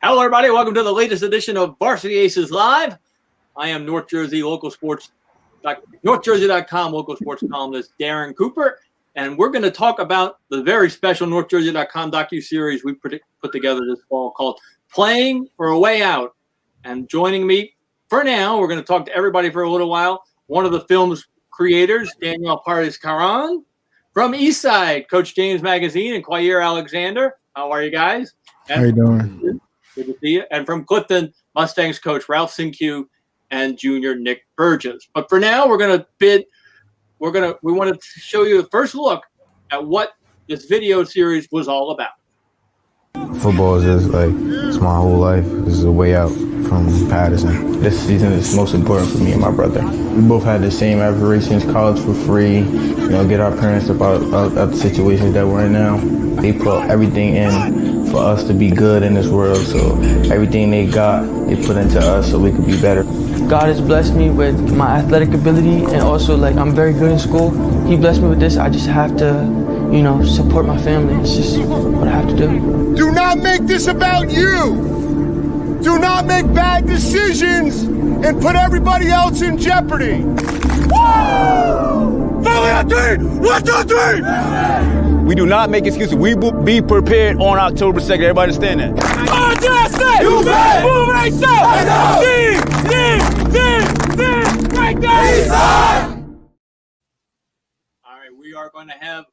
Hello, everybody. Welcome to the latest edition of Varsity Aces Live. I am North Jersey NorthJersey.com local sports columnist Darren Cooper, and we're going to talk about the very special NorthJersey.com docuseries we put together this fall called Playing for a Way Out. And joining me for now, we're going to talk to everybody for a little while. One of the film's creators, Danielle Paris-Caron. From Eastside, Coach James Magazine and Quayer Alexander. How are you guys? How you doing? Good to see you. And from Clifton, Mustangs coach Ralph Sinque and junior Nick Burgess. But for now, we want to show you the first look at what this video series was all about. Football is just it's my whole life. This is a way out from Patterson. This season is most important for me and my brother. We both had the same aspirations, college for free, get our parents out the situations that we're in now. They put everything in for us to be good in this world, so everything they got, they put into us so we could be better. God has blessed me with my athletic ability, and also I'm very good in school. He blessed me with this. I just have to support my family. It's just what I have to do. Do not make this about you. Do not make bad decisions and put everybody else in jeopardy. Woo! Family on three! 1, 2, 3! We do not make excuses. We will be prepared on October 2nd. Everybody understand that? You bet! Move right side! Right there! All right, we are going to have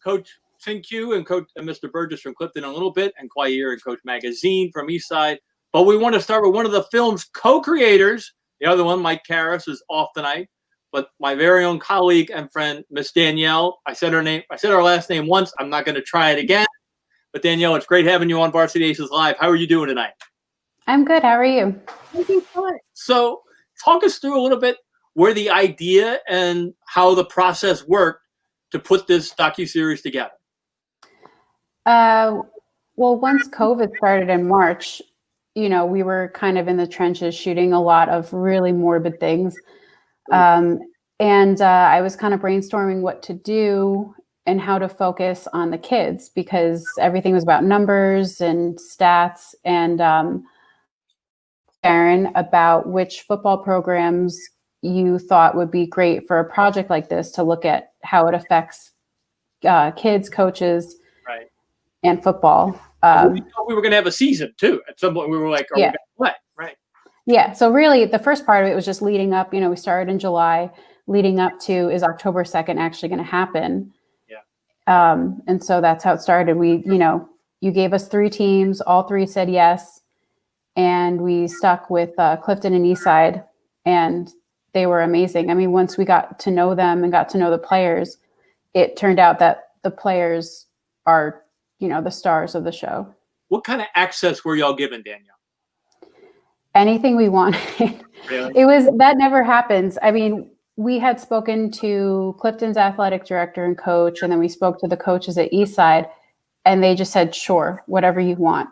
Coach Sinque and Mr. Burgess from Clifton in a little bit, and Quayer and Coach Magazine from Eastside. But we want to start with one of the film's co-creators. The other one, Mike Karras, is off tonight. But my very own colleague and friend, Miss Danielle, I said her last name once. I'm not going to try it again. But Danielle, it's great having you on Varsity Aces Live. How are you doing tonight? I'm good. How are you? So talk us through a little bit where the idea and how the process worked to put this docuseries together. Well, once COVID started in March, we were kind of in the trenches shooting a lot of really morbid things. And I was kind of brainstorming what to do and how to focus on the kids, because everything was about numbers and stats, and Aaron, about which football programs you thought would be great for a project like this to look at how it affects kids, coaches, right, and football. We thought we were going to have a season too. At some point we were like, are we going to play? Right. Yeah. So really the first part of it was just leading up, we started in July, leading up to, is October 2nd actually going to happen? Yeah. And so that's how it started. We, you gave us 3 teams, all 3 said yes. And we stuck with Clifton and Eastside, and they were amazing. I mean, once we got to know them and got to know the players, it turned out that the players are, the stars of the show. What kind of access were y'all given, Danielle? Anything we wanted. Really? That never happens. I mean, we had spoken to Clifton's athletic director and coach, and then we spoke to the coaches at Eastside, and they just said, sure, whatever you want.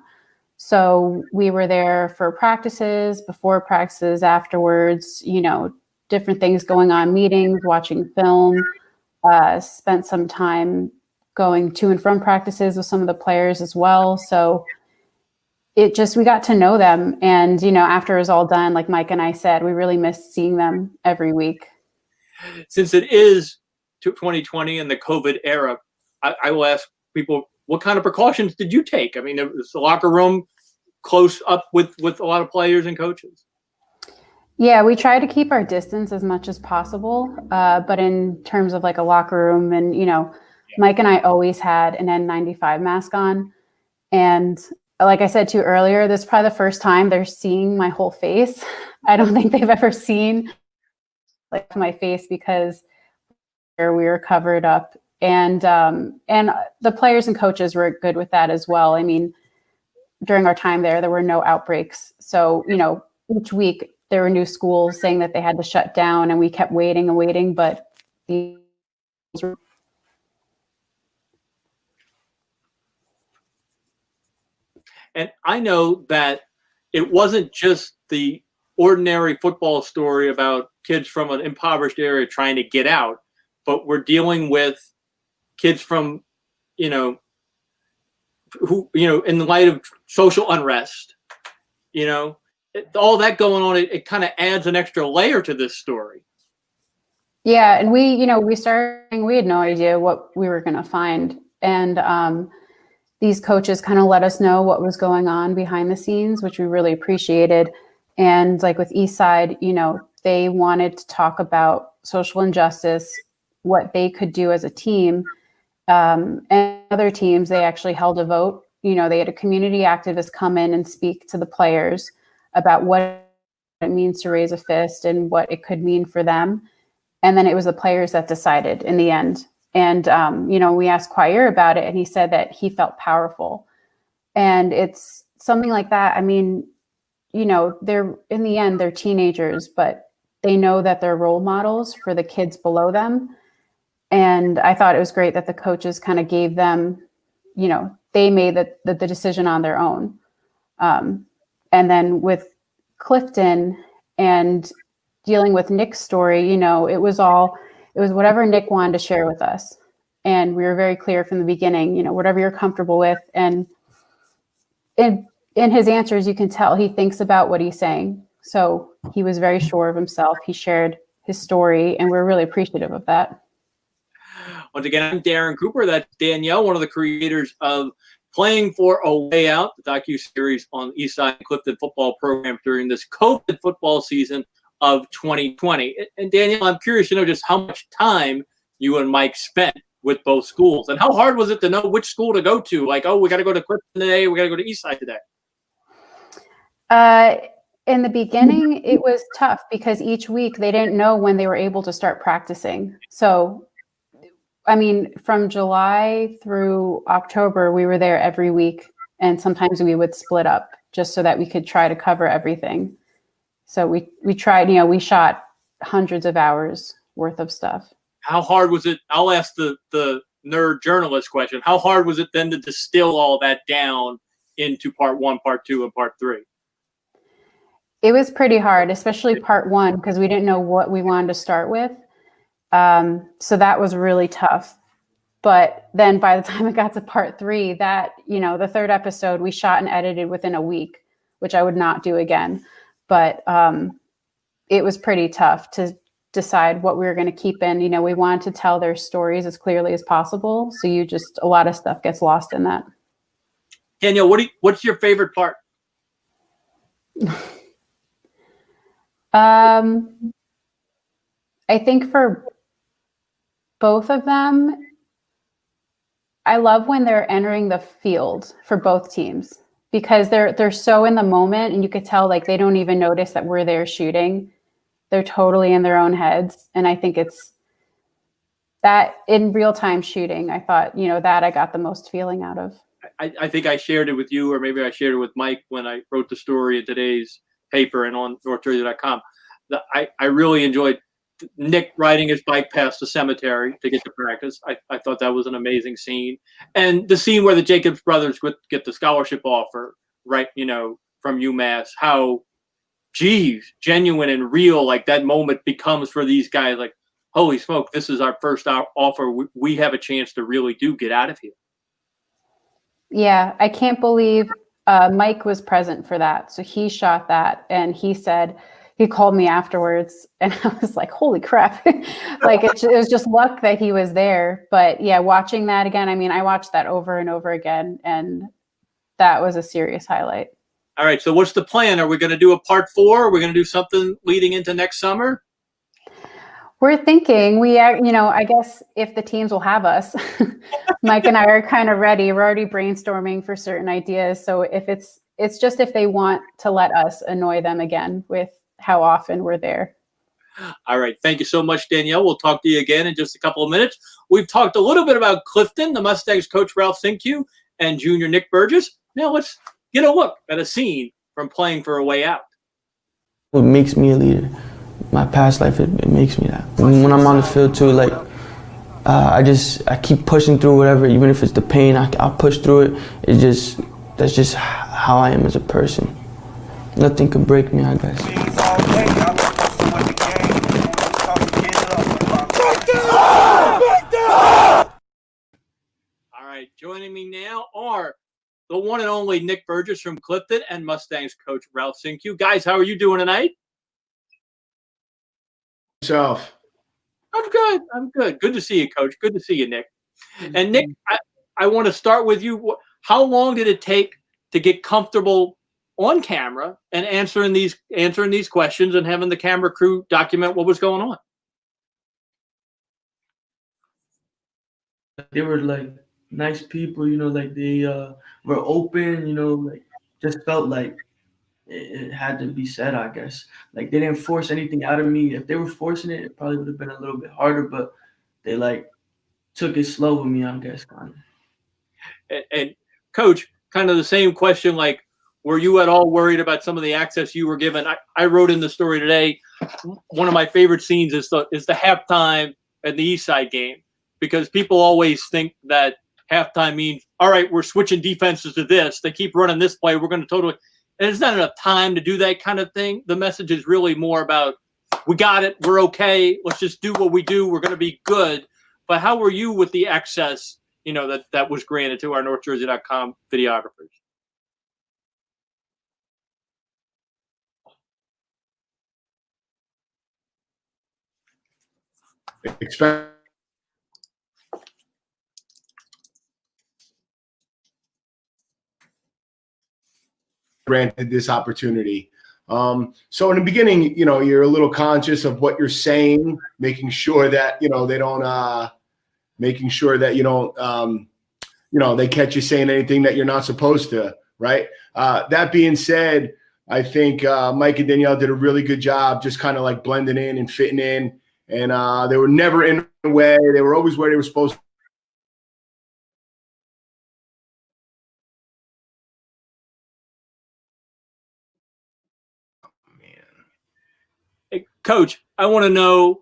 So we were there for practices, before practices, afterwards, different things going on, meetings, watching film, spent some time going to and from practices with some of the players as well. So we got to know them. And, after it was all done, like Mike and I said, we really missed seeing them every week. Since it is 2020 and the COVID era, I will ask people, what kind of precautions did you take? I mean, was the locker room close up with a lot of players and coaches? Yeah, we try to keep our distance as much as possible. But in terms of a locker room, and, Mike and I always had an N95 mask on. And like I said to you earlier, this is probably the first time they're seeing my whole face. I don't think they've ever seen my face, because we were covered up. And the players and coaches were good with that as well. I mean, during our time there were no outbreaks. So, each week there were new schools saying that they had to shut down, and we kept waiting and waiting, but And I know that it wasn't just the ordinary football story about kids from an impoverished area trying to get out, but we're dealing with kids from, who, in the light of social unrest, all that going on, it kind of adds an extra layer to this story. Yeah, and we had no idea what we were going to find. And these coaches kind of let us know what was going on behind the scenes, which we really appreciated. And like with Eastside, they wanted to talk about social injustice, what they could do as a team. And other teams, they actually held a vote. They had a community activist come in and speak to the players about what it means to raise a fist and what it could mean for them. And then it was the players that decided in the end. And, we asked Quayer about it, and he said that he felt powerful. And it's something like that. I mean, they're in the end, they're teenagers, but they know that they're role models for the kids below them. And I thought it was great that the coaches kind of gave them, they made the decision on their own. And then with Clifton and dealing with Nick's story, it was whatever Nick wanted to share with us. And we were very clear from the beginning, whatever you're comfortable with. And in his answers, you can tell he thinks about what he's saying. So he was very sure of himself. He shared his story, and we're really appreciative of that. Once again, I'm Darren Cooper. That's Danielle, one of the creators of Playing for a Way Out, the docuseries on Eastside Clifton football program during this COVID football season of 2020. And Danielle, I'm curious to know just how much time you and Mike spent with both schools, and how hard was it to know which school to go to? Like, we got to go to Clifton today, we got to go to Eastside today. In the beginning, it was tough because each week they didn't know when they were able to start practicing. So, I mean, from July through October, we were there every week, and sometimes we would split up just so that we could try to cover everything. So we tried, we shot hundreds of hours worth of stuff. How hard was it? I'll ask the nerd journalist question. How hard was it then to distill all that down into part 1, part 2, and part 3? It was pretty hard, especially part 1, because we didn't know what we wanted to start with. So that was really tough. But then by the time it got to part 3, that, the 3rd episode, we shot and edited within a week, which I would not do again. But it was pretty tough to decide what we were going to keep in. We wanted to tell their stories as clearly as possible. So a lot of stuff gets lost in that. Danielle, what's your favorite part? I think for both of them, I love when they're entering the field for both teams, because they're so in the moment, and you could tell like they don't even notice that we're there shooting. They're totally in their own heads. And I think it's that in real time shooting, I thought, that I got the most feeling out of. I think I shared it with you, or maybe I shared it with Mike when I wrote the story in today's paper and on NorthJersey.com. I really enjoyed Nick riding his bike past the cemetery to get to practice. I thought that was an amazing scene. And the scene where the Jacobs brothers get the scholarship offer, right, from UMass, how, genuine and real, like that moment becomes for these guys, like, holy smoke, this is our first offer. We have a chance to really get out of here. Yeah, I can't believe Mike was present for that. So he shot that, and he called me afterwards, and I was like, holy crap. Like it was just luck that he was there. But yeah, watching that again, I mean, I watched that over and over again, and that was a serious highlight. All right. So what's the plan? Are we going to do a part 4? Are we going to do something leading into next summer? We're thinking I guess if the teams will have us, Mike and I are kind of ready. We're already brainstorming for certain ideas. So if it's just if they want to let us annoy them again with how often we're there. All right. Thank you so much, Danielle. We'll talk to you again in just a couple of minutes. We've talked a little bit about Clifton, the Mustangs coach Ralph Sinque, and junior Nick Burgess. Now let's get a look at a scene from Playing for a Way Out. What makes me a leader? My past life, it makes me that. When I'm on the field too, like I keep pushing through whatever, even if it's the pain, I'll push through it. That's just how I am as a person. Nothing can break me, I guess. All right, joining me now are the one and only Nick Burgess from Clifton, and Mustangs coach Ralph Sinque. Guys, how are you doing tonight? Yourself. I'm good. I'm good. Good to see you, Coach. Good to see you, Nick. And Nick, I want to start with you. How long did it take to get comfortable on camera and answering these questions and having the camera crew document what was going on? They were like nice people, like they were open, like just felt like it had to be said, I guess. Like they didn't force anything out of me. If they were forcing it, it probably would have been a little bit harder, but they like took it slow with me, I guess, kind of. And Coach, kind of the same question, like, were you at all worried about some of the access you were given? I wrote in the story today, one of my favorite scenes is the halftime at the East Side game, because people always think that halftime means, all right, we're switching defenses to this. They keep running this play. We're going to totally – and it's not enough time to do that kind of thing. The message is really more about, we got it. We're okay. Let's just do what we do. We're going to be good. But how were you with the access, that was granted to our NorthJersey.com videographers? Granted this opportunity. So in the beginning, you're a little conscious of what you're saying, making sure that, they don't, making sure that you don't, they catch you saying anything that you're not supposed to, right? That being said, I think Mike and Danielle did a really good job just kind of like blending in and fitting in. And they were never in the way. They were always where they were supposed to. Hey, Coach, I want to know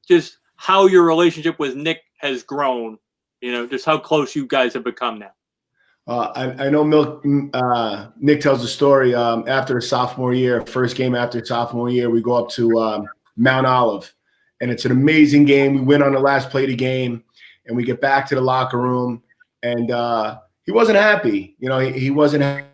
just how your relationship with Nick has grown, just how close you guys have become now. I know Nick tells a story after his sophomore year, first game after sophomore year, we go up to Mount Olive, and it's an amazing game. We win on the last play of the game, and we get back to the locker room, and he wasn't happy. He wasn't happy.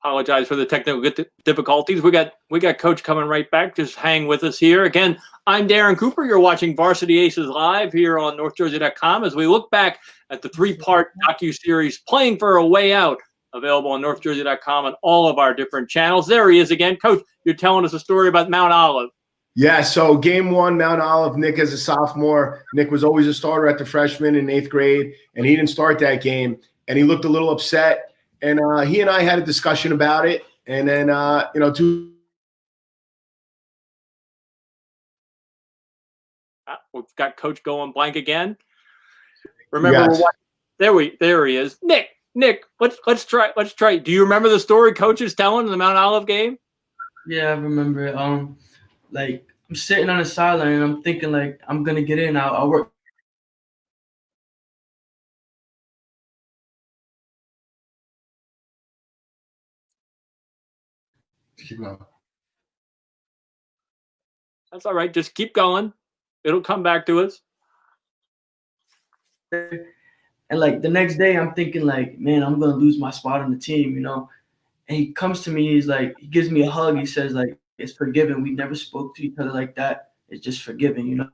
Apologize for the technical difficulties. We got Coach coming right back. Just hang with us here. Again, I'm Darren Cooper. You're watching Varsity Aces live here on NorthJersey.com as we look back at the three-part docuseries Playing for a Way Out, available on NorthJersey.com and all of our different channels. There he is again. Coach, you're telling us a story about Mount Olive. Yeah, so game one, Mount Olive, Nick as a sophomore. Nick was always a starter at the freshman in 8th grade, and he didn't start that game, and he looked a little upset. And he and I had a discussion about it. And then, we've got Coach going blank again. Remember, yes. There he is. Nick, let's try. Do you remember the story Coach is telling in the Mount Olive game? Yeah, I remember it. Like, I'm sitting on the sideline and I'm thinking, like, I'm going to get in. I'll work. Keep going. That's all right. Just keep going. It'll come back to us. And like the next day, I'm thinking like, man, I'm gonna lose my spot on the team, And he comes to me, he's like, he gives me a hug. He says like, it's forgiven. We never spoke to each other like that. It's just forgiven,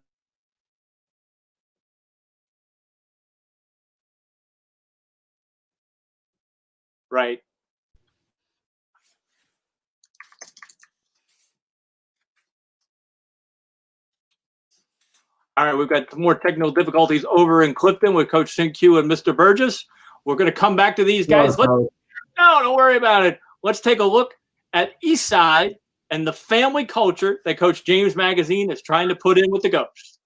Right. All right, we've got some more technical difficulties over in Clifton with Coach Sinque and Mr. Burgess. We're going to come back to these guys. No, don't worry about it. Let's take a look at East Side and the family culture that Coach James Magazine is trying to put in with the Ghosts.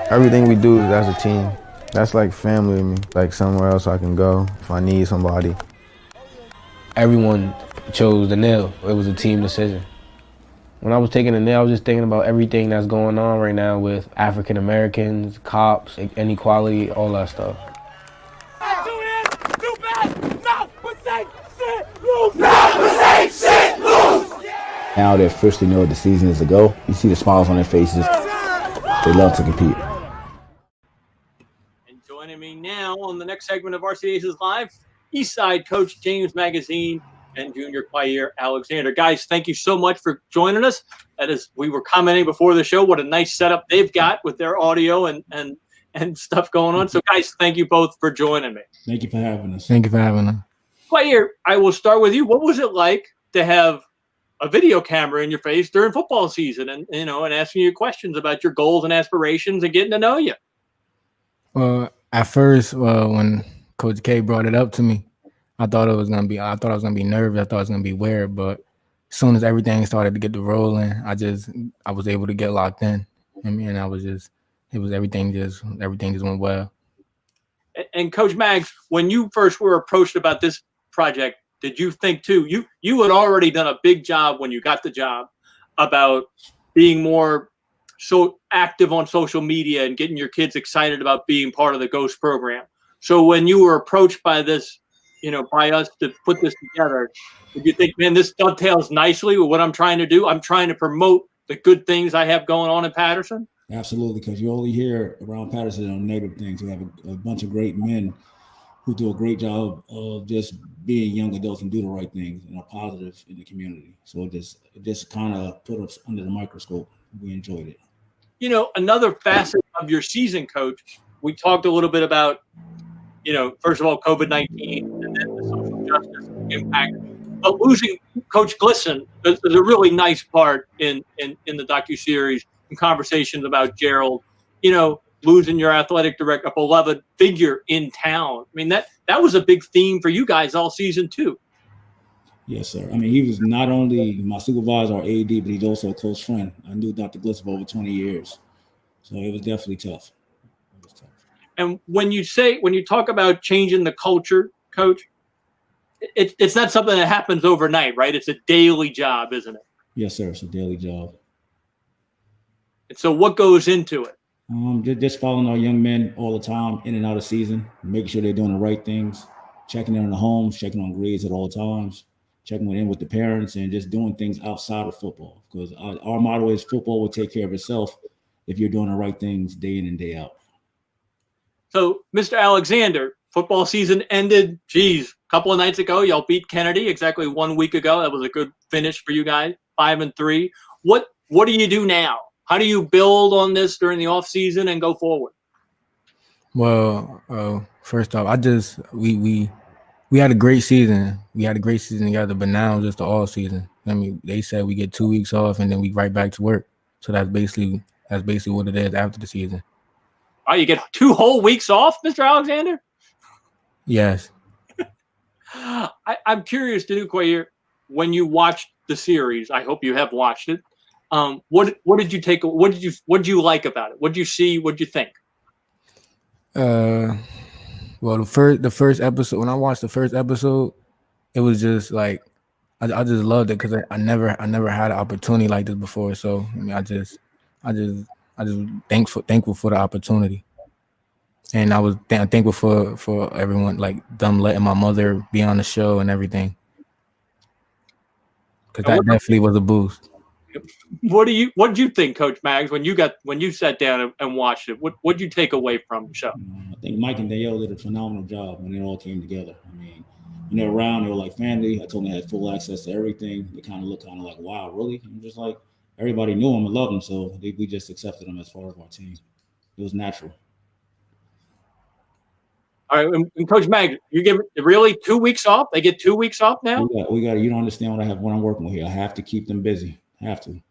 Everything we do is as a team. That's like family to me, like somewhere else I can go if I need somebody. Everyone chose the nail. It was a team decision. When I was taking the nail, I was just thinking about everything that's going on right now with African Americans, cops, inequality, all that stuff. Now they officially know the season is to go. You see the smiles on their faces. They love to compete. joining now on the next segment of Varsity Aces Live, Eastside coach James Magazine and junior Quayer Alexander. Guys, thank you so much for joining us. That is, we were commenting before the show what a nice setup they've got with their audio and stuff going on. So, guys, thank you both for joining me. Thank you for having us. Thank you for having us. Quayer, I will start with you. What was it like to have a video camera in your face during football season and asking you questions about your goals and aspirations and getting to know you? Well, at first, when Coach K brought it up to me, I thought I was gonna be nervous. I thought it was gonna be weird, but as soon as everything started to get the rolling, I was able to get locked in. And everything just went well. And Coach Mags, when you first were approached about this project, did you think too? You had already done a big job when you got the job about being more so active on social media and getting your kids excited about being part of the Ghost program. So when you were approached by this, by us to put this together, did you think, man, this dovetails nicely with what I'm trying to do? I'm trying to promote the good things I have going on in Patterson. Absolutely, because you only hear around Patterson on negative things. We have a bunch of great men who do a great job of just being young adults and do the right things and are positive in the community. So it just kind of put us under the microscope. We enjoyed it. Another facet of your season, Coach, we talked a little bit about, first of all, COVID-19 and then the social justice impact. But losing Coach Glisson is a really nice part in the docuseries and conversations about Gerald, losing your athletic director, a beloved figure in town. I mean, that was a big theme for you guys all season too. Yes, sir. I mean, he was not only my supervisor or AD, but he's also a close friend. I knew Dr. Glisson for over 20 years. So it was definitely tough. And when you talk about changing the culture, Coach, it's not something that happens overnight, right? It's a daily job, isn't it? Yes, sir. It's a daily job. And so what goes into it? Just following our young men all the time, in and out of season, making sure they're doing the right things, checking in on the homes, checking on grades at all times, checking in with the parents, and just doing things outside of football. Because our motto is football will take care of itself if you're doing the right things day in and day out. So, Mr. Alexander, football season ended, a couple of nights ago. Y'all beat Kennedy exactly 1 week ago. That was a good finish for you guys, 5-3. What do you do now? How do you build on this during the off season and go forward? Well, first off, we had a great season. We had a great season together, but now just the all season. I mean, they said we get 2 weeks off and then we right back to work. So that's basically what it is after the season. Oh, you get 2 whole weeks off, Mr. Alexander? Yes. I'm curious to do, Quayer, when you watched the series, I hope you have watched it. What did you take? What did you like about it? What did you see? What did you think? Well, the first episode, when I watched the first episode, it was just like I just loved it because I never had an opportunity like this before. So I mean, I just thankful for the opportunity, and I was thankful for everyone, like them letting my mother be on the show and everything, because that definitely was a boost. What did you think, Coach Mags, when you sat down and watched it? What did you take away from the show? I think Mike and Danielle did a phenomenal job when it all came together. I mean, when they were around, they were like family. I told them they had full access to everything. They kind of looked like, wow, really? I'm just like, everybody knew them and loved them, so we just accepted them as part of our team. It was natural. All right, and Coach Mag, you give really 2 weeks off? They get 2 weeks off now? We got. You don't understand what I'm working with here. I have to keep them busy. Have to.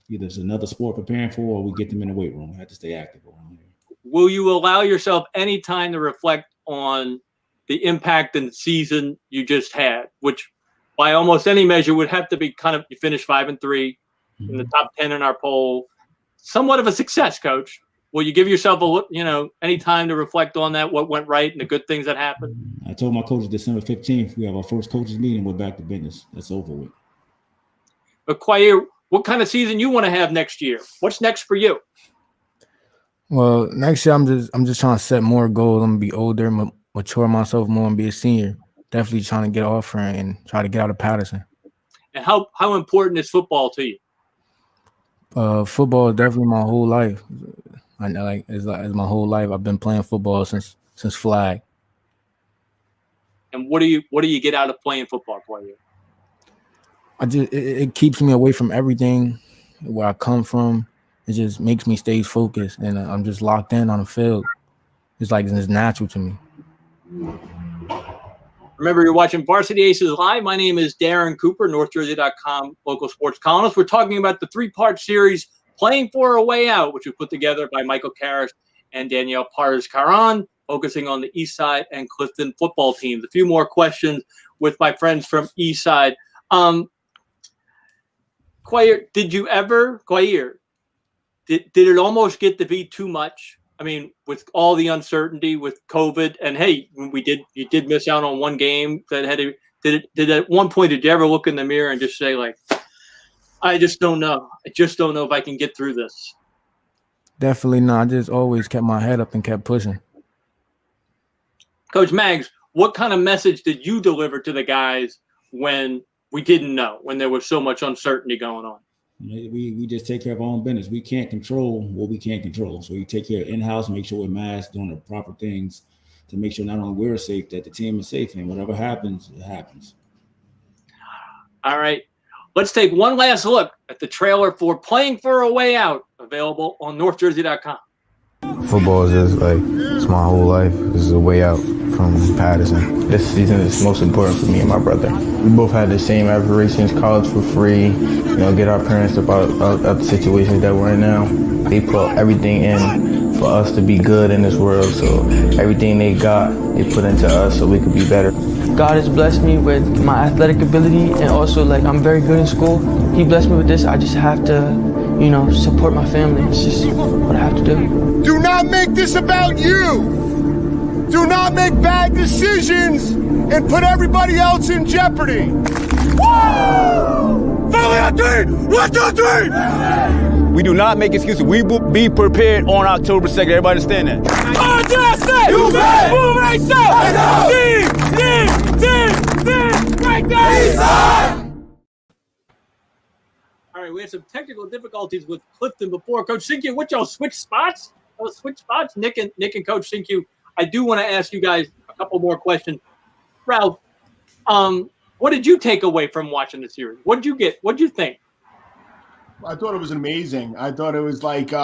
Either it's another sport preparing for, or we get them in the weight room. We have to stay active around here. Will you allow yourself any time to reflect on the impact and season you just had, which by almost any measure would have to be kind of, you finished 5-3 in the top 10 in our poll, somewhat of a success, Coach. Will you give yourself any time to reflect on that, what went right and the good things that happened? I told my coaches December 15th, we have our first coaches meeting. We're back to business. That's over with. But Quayer, what kind of season you want to have next year? What's next for you? Well, next year I'm just trying to set more goals. I'm gonna be older, mature myself more, and be a senior. Definitely trying to get off and try to get out of Patterson. And how important is football to you? Football is definitely my whole life. It's my whole life. I've been playing football since since flag. And what do you get out of playing football, Quayer? It keeps me away from everything where I come from. It just makes me stay focused, and I'm just locked in on the field. It's like it's natural to me. Remember, you're watching Varsity Aces Live. My name is Darren Cooper, NorthJersey.com local sports columnist. We're talking about the three-part series, Playing for a Way Out, which was put together by Michael Karras and Danielle Parz-Caron, focusing on the East Side and Clifton football teams. A few more questions with my friends from East Side. Quayer, did it almost get to be too much? I mean, with all the uncertainty with COVID, and hey, you did miss out on one game that had to. Did at one point did you ever look in the mirror and just say like, I just don't know. I just don't know if I can get through this. Definitely not. I just always kept my head up and kept pushing. Coach Mags, what kind of message did you deliver to the guys when we didn't know, when there was so much uncertainty going on? We just take care of our own business. We can't control what we can't control. So we take care of in-house, make sure we're masked, doing the proper things to make sure not only we're safe, that the team is safe, and whatever happens, it happens. All right. Let's take one last look at the trailer for Playing for a Way Out, available on NorthJersey.com. Football is just like, it's my whole life. This is a way out from Patterson. This season is most important for me and my brother. We both had the same aspirations, college for free, get our parents about the situations that we're in now. They put everything in for us to be good in this world, so everything they got, they put into us so we could be better. God has blessed me with my athletic ability, and also like I'm very good in school. He blessed me with this. I just have to, support my family. It's just what I have to do. Do not make this about you. Do not make bad decisions and put everybody else in jeopardy. Woo! Family on three! 1, 2, 3! We do not make excuses. We will be prepared on October 2nd. Everybody understand that? Right there! All right, we had some technical difficulties with Clifton before. Coach Sinkyu, what y'all switch spots? Nick and Coach Sinkyu. I do want to ask you guys a couple more questions. Ralph, what did you take away from watching the series? What did you get? What did you think? I thought it was amazing. I thought it was like, it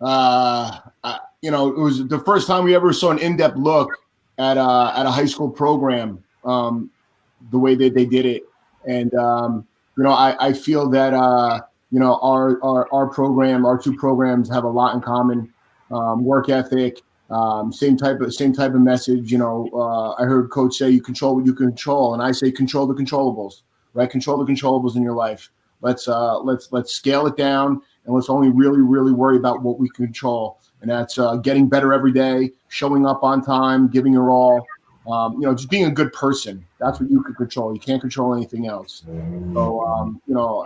was the first time we ever saw an in-depth look at a high school program, the way that they did it. And, I feel that, our program, our two programs have a lot in common, work ethic, same type of message. I heard Coach say you control what you control, and I say control the controllables, right? Control the controllables in your life. Let's scale it down, and let's only really, really worry about what we control. And that's getting better every day, showing up on time, giving your all, just being a good person. That's what you can control. You can't control anything else. So,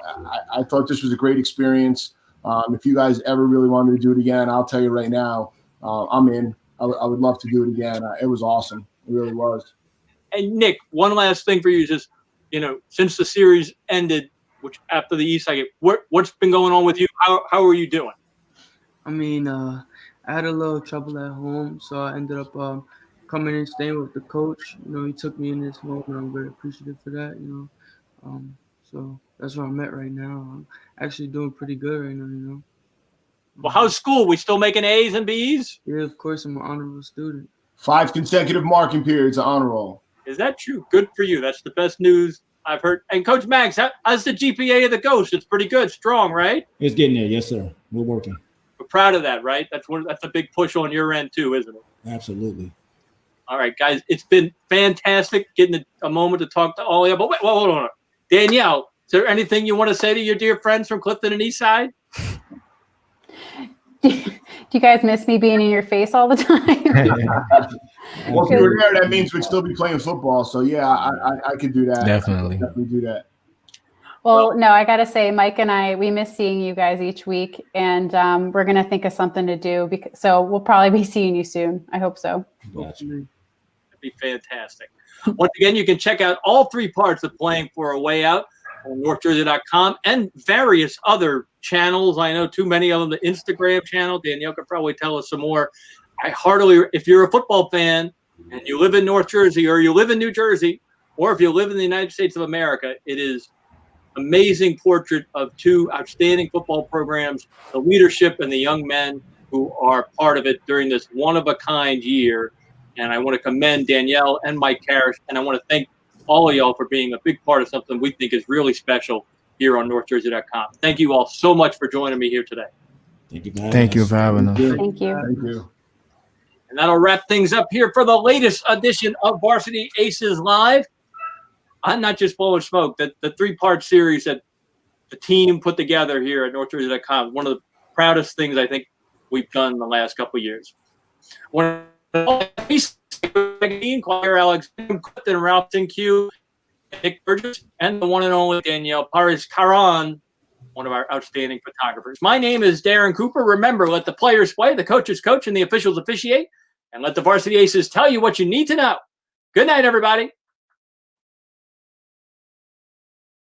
I thought this was a great experience. If you guys ever really wanted to do it again, I'll tell you right now, I'm in. I would love to do it again. It was awesome. It really was. And Nick, one last thing for you is just, since the series ended, which after the East Side, what's been going on with you? How are you doing? I mean, I had a little trouble at home, so I ended up coming and staying with the coach. He took me in this moment. I'm very appreciative for that. So that's where I'm at right now. I'm actually doing pretty good right now. Well, how's school? We still making A's and B's? Yeah, of course. I'm an honorable student. 5 consecutive marking periods of honor roll. Is that true? Good for you. That's the best news I've heard. And Coach Mags, how's the GPA of the Ghost? It's pretty good, strong, right? It's getting there, yes, sir. We're working. We're proud of that, right? That's a big push on your end too, isn't it? Absolutely. All right, guys, it's been fantastic getting a moment to talk to all of you. But wait, hold on. Danielle, is there anything you want to say to your dear friends from Clifton and Eastside? Do you guys miss me being in your face all the time? Well, if you were there, that means we'd still be playing football. So, yeah, I could do that. Definitely. Definitely do that. Well, no, I got to say, Mike and we miss seeing you guys each week, and we're going to think of something to do. So we'll probably be seeing you soon. I hope so. Gotcha. That'd be fantastic. Once again, you can check out all 3 parts of Playing for a Way Out on NorthJersey.com and various other channels. I know too many of them, the Instagram channel. Danielle could probably tell us some more. I heartily, if you're a football fan and you live in North Jersey or you live in New Jersey, or if you live in the United States of America, it is amazing portrait of two outstanding football programs, the leadership and the young men who are part of it during this one-of-a-kind year. And I want to commend Danielle and Mike Karrasch, and I want to thank all of y'all for being a big part of something we think is really special here on NorthJersey.com. Thank you all so much for joining me here today. Thank you for having us. Thank you. Thank you. And that'll wrap things up here for the latest edition of Varsity Aces Live. I'm not just blowing smoke. The three-part series that the team put together here at NorthJersey.com, one of the proudest things I think we've done in the last couple of years. One Claire Alexander, Clifton Ralph Q, Nick Burgess, and the one and only Danielle Paris-Caron, one of our outstanding photographers. My name is Darren Cooper. Remember, let the players play, the coaches coach, and the officials officiate, and let the Varsity Aces tell you what you need to know. Good night, everybody.